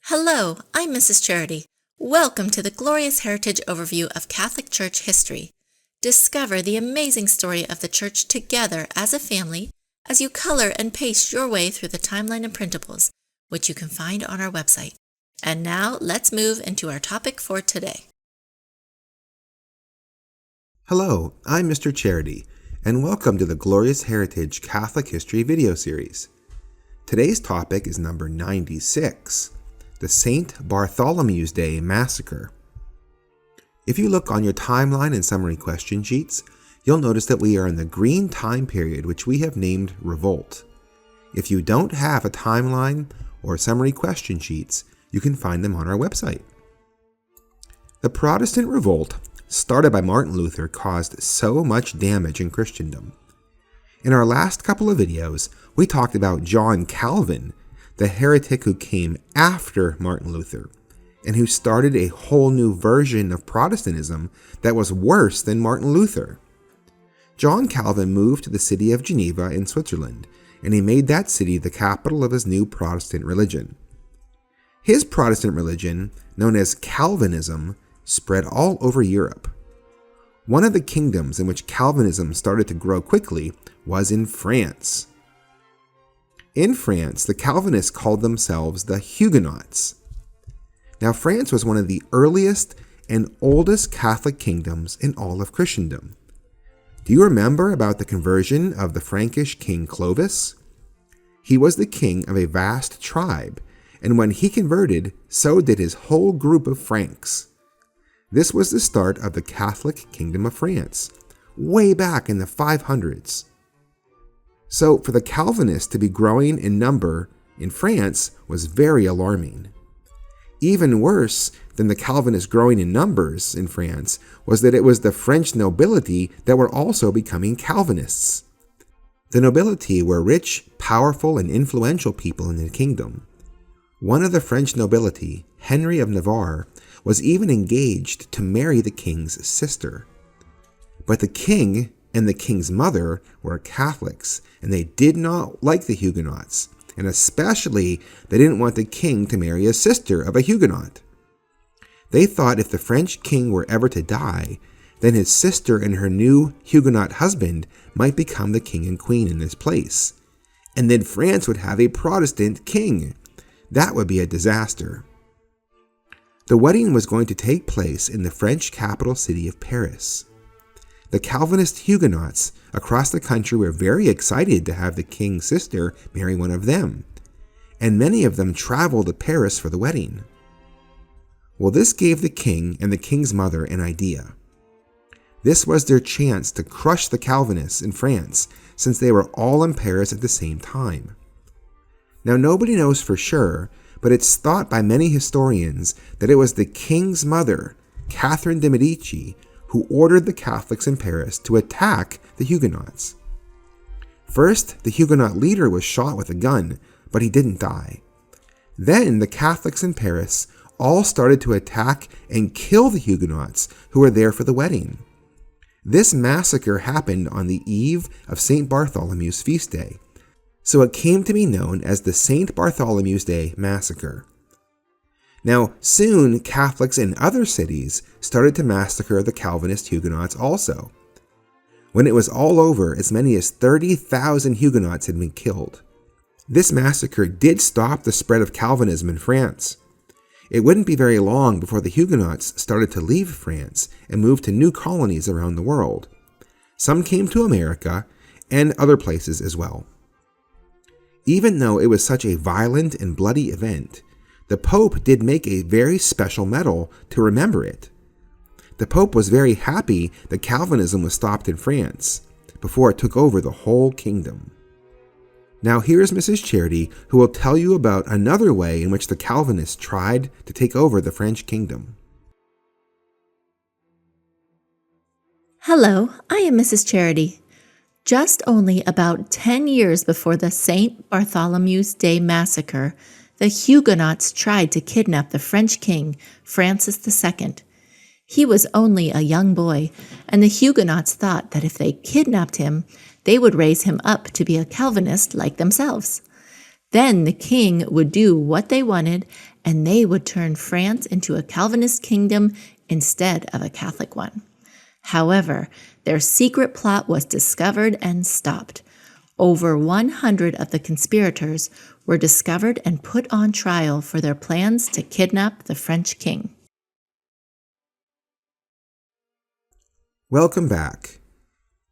Hello, I'm Mrs. Charity. Welcome to the Glorious Heritage Overview of Catholic Church History. Discover the amazing story of the Church together as a family as you color and paste your way through the timeline and printables, which you can find on our website. And now, let's move into our topic for today. Hello, I'm Mr. Charity, and welcome to the Glorious Heritage Catholic History video series. Today's topic is number 96. The St. Bartholomew's Day Massacre. If you look on your timeline and summary question sheets, you'll notice that we are in the green time period, which we have named Revolt. If you don't have a timeline or summary question sheets, you can find them on our website. The Protestant Revolt, started by Martin Luther, caused so much damage in Christendom. In our last couple of videos, we talked about John Calvin, the heretic who came after Martin Luther, and who started a whole new version of Protestantism that was worse than Martin Luther. John Calvin moved to the city of Geneva in Switzerland, and he made that city the capital of his new Protestant religion. His Protestant religion, known as Calvinism, spread all over Europe. One of the kingdoms in which Calvinism started to grow quickly was in France. In France, the Calvinists called themselves the Huguenots. Now, France was one of the earliest and oldest Catholic kingdoms in all of Christendom. Do you remember about the conversion of the Frankish king Clovis? He was the king of a vast tribe, and when he converted, so did his whole group of Franks. This was the start of the Catholic Kingdom of France, way back in the 500s. So for the Calvinists to be growing in number in France was very alarming. Even worse than the Calvinists growing in numbers in France was that it was the French nobility that were also becoming Calvinists. The nobility were rich, powerful, and influential people in the kingdom. One of the French nobility, Henry of Navarre, was even engaged to marry the king's sister. But the king and the king's mother were Catholics, and they did not like the Huguenots, and especially they didn't want the king to marry a sister of a Huguenot. They thought if the French king were ever to die, then his sister and her new Huguenot husband might become the king and queen in his place, and then France would have a Protestant king. That would be a disaster. The wedding was going to take place in the French capital city of Paris. The Calvinist Huguenots across the country were very excited to have the king's sister marry one of them, and many of them traveled to Paris for the wedding. Well, this gave the king and the king's mother an idea. This was their chance to crush the Calvinists in France, since they were all in Paris at the same time. Now, nobody knows for sure, but it's thought by many historians that it was the king's mother, Catherine de' Medici, who ordered the Catholics in Paris to attack the Huguenots. First, the Huguenot leader was shot with a gun, but he didn't die. Then the Catholics in Paris all started to attack and kill the Huguenots who were there for the wedding. This massacre happened on the eve of St. Bartholomew's feast day, so it came to be known as the St. Bartholomew's Day Massacre. Now, soon Catholics in other cities started to massacre the Calvinist Huguenots also. When it was all over, as many as 30,000 Huguenots had been killed. This massacre did stop the spread of Calvinism in France. It wouldn't be very long before the Huguenots started to leave France and move to new colonies around the world. Some came to America and other places as well. Even though it was such a violent and bloody event, the Pope did make a very special medal to remember it. The Pope was very happy that Calvinism was stopped in France before it took over the whole kingdom. Now here's Mrs. Charity, who will tell you about another way in which the Calvinists tried to take over the French kingdom. Hello, I am Mrs. Charity. Just only about 10 years before the St. Bartholomew's Day Massacre, the Huguenots tried to kidnap the French king, Francis II. He was only a young boy, and the Huguenots thought that if they kidnapped him, they would raise him up to be a Calvinist like themselves. Then the king would do what they wanted, and they would turn France into a Calvinist kingdom instead of a Catholic one. However, their secret plot was discovered and stopped. Over 100 of the conspirators were discovered and put on trial for their plans to kidnap the French king. Welcome back.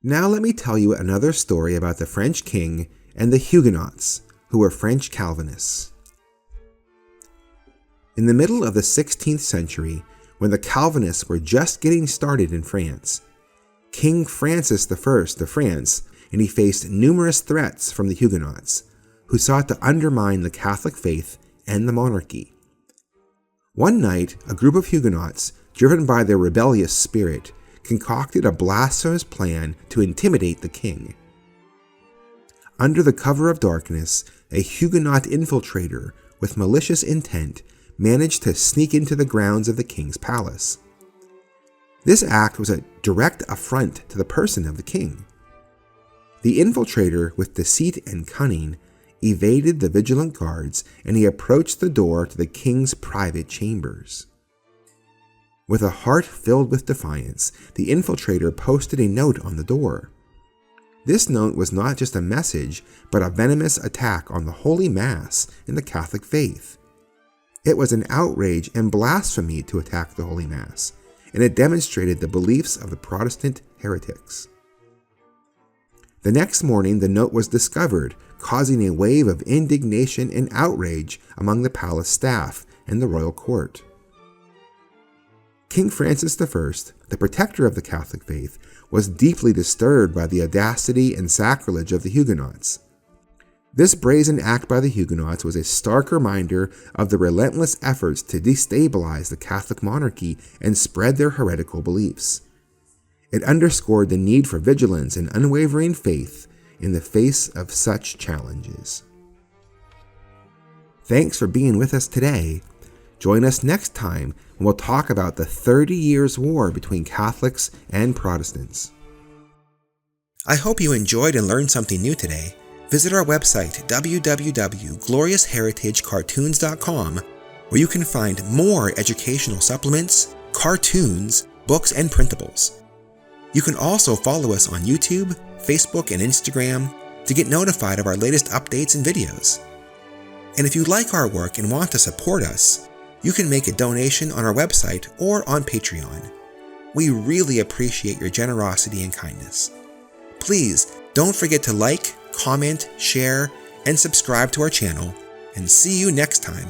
Now let me tell you another story about the French king and the Huguenots, who were French Calvinists. In the middle of the 16th century, when the Calvinists were just getting started in France, King Francis I of France, and he faced numerous threats from the Huguenots, who sought to undermine the Catholic faith and the monarchy. One night, a group of Huguenots, driven by their rebellious spirit, concocted a blasphemous plan to intimidate the king. Under the cover of darkness, a Huguenot infiltrator with malicious intent managed to sneak into the grounds of the king's palace. This act was a direct affront to the person of the king. The infiltrator, with deceit and cunning, evaded the vigilant guards, and he approached the door to the king's private chambers. With a heart filled with defiance, the infiltrator posted a note on the door. This note was not just a message, but a venomous attack on the Holy Mass in the Catholic faith. It was an outrage and blasphemy to attack the Holy Mass, and it demonstrated the beliefs of the Protestant heretics. The next morning, the note was discovered, causing a wave of indignation and outrage among the palace staff and the royal court. King Francis I, the protector of the Catholic faith, was deeply disturbed by the audacity and sacrilege of the Huguenots. This brazen act by the Huguenots was a stark reminder of the relentless efforts to destabilize the Catholic monarchy and spread their heretical beliefs. It underscored the need for vigilance and unwavering faith in the face of such challenges. Thanks for being with us today. Join us next time when we'll talk about the 30 Years' War between Catholics and Protestants. I hope you enjoyed and learned something new today. Visit our website, www.gloriousheritagecartoons.com, where you can find more educational supplements, cartoons, books, and printables. You can also follow us on YouTube, Facebook, and Instagram to get notified of our latest updates and videos. And if you like our work and want to support us, you can make a donation on our website or on Patreon. We really appreciate your generosity and kindness. Please don't forget to like, comment, share, and subscribe to our channel, and see you next time.